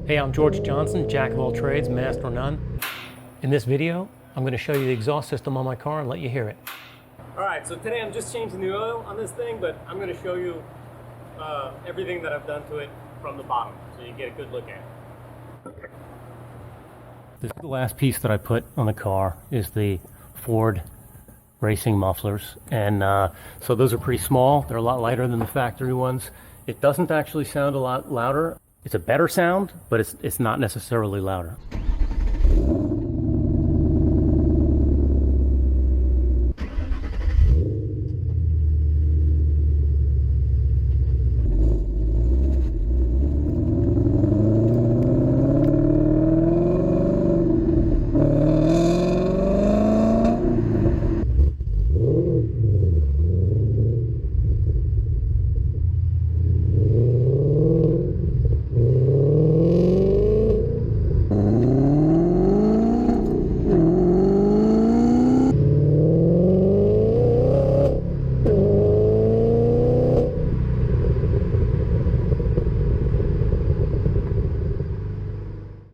Hey, I'm George Johnson, jack of all trades, master of none. In this video, I'm going to show you the exhaust system on my car and let you hear it. Alright, so today I'm just changing the oil on this thing, but I'm going to show you everything that I've done to it from the bottom, so you get a good look at it. The last piece that I put on the car is the Ford racing mufflers, and so those are pretty small. They're a lot lighter than the factory ones. It doesn't actually sound a lot louder. It's a better sound, but it's not necessarily louder.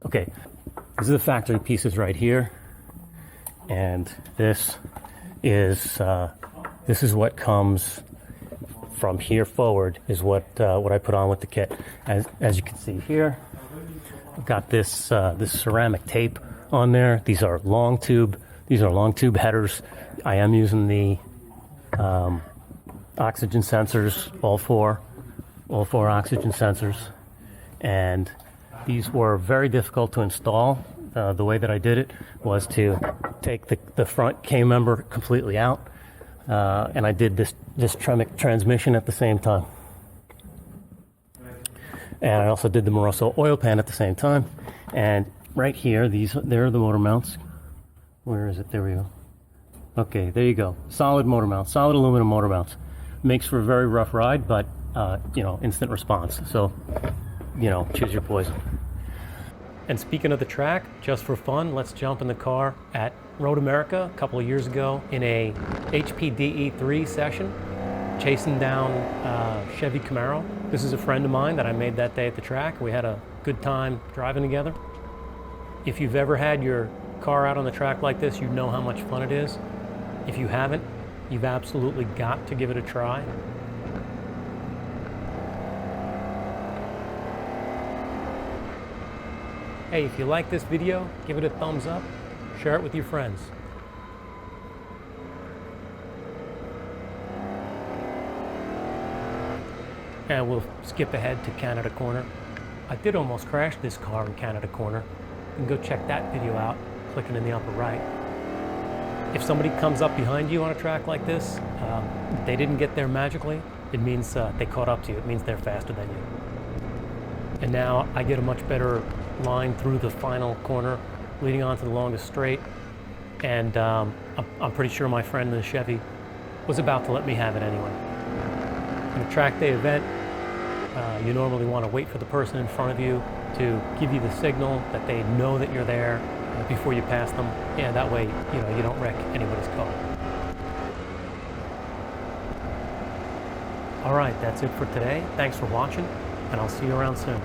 Okay, these are the factory pieces right here, and this is what comes from here forward is what I put on with the kit. As you can see here, I've got this ceramic tape on there. These are long tube headers. I am using the oxygen sensors, all four oxygen sensors, and these were very difficult to install. The way that I did it was to take the front K-member completely out, and I did this Tremec transmission at the same time. And I also did the Moroso oil pan at the same time. And right here, there are the motor mounts. Where is it? There we go. Okay, there you go. Solid motor mounts, solid aluminum motor mounts. Makes for a very rough ride, but instant response. So, choose your poison. And speaking of the track, just for fun, let's jump in the car at Road America a couple of years ago in a HPDE3 session, chasing down Chevy Camaro. This is a friend of mine that I made that day at the track. We had a good time driving together. If you've ever had your car out on the track like this, you know how much fun it is. If you haven't, you've absolutely got to give it a try. Hey, if you like this video, give it a thumbs up, share it with your friends. And we'll skip ahead to Canada Corner. I did almost crash this car in Canada Corner. You can go check that video out, clicking in the upper right. If somebody comes up behind you on a track like this, they didn't get there magically, it means they caught up to you. It means they're faster than you. And now I get a much better line through the final corner, leading on to the longest straight. And I'm pretty sure my friend in the Chevy was about to let me have it anyway. In a track day event, you normally want to wait for the person in front of you to give you the signal that they know that you're there before you pass them. Yeah, that way, you don't wreck anybody's car. All right, that's it for today. Thanks for watching, and I'll see you around soon.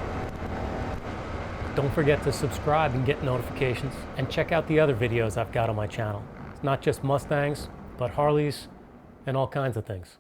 Don't forget to subscribe and get notifications, and check out the other videos I've got on my channel. It's not just Mustangs, but Harleys and all kinds of things.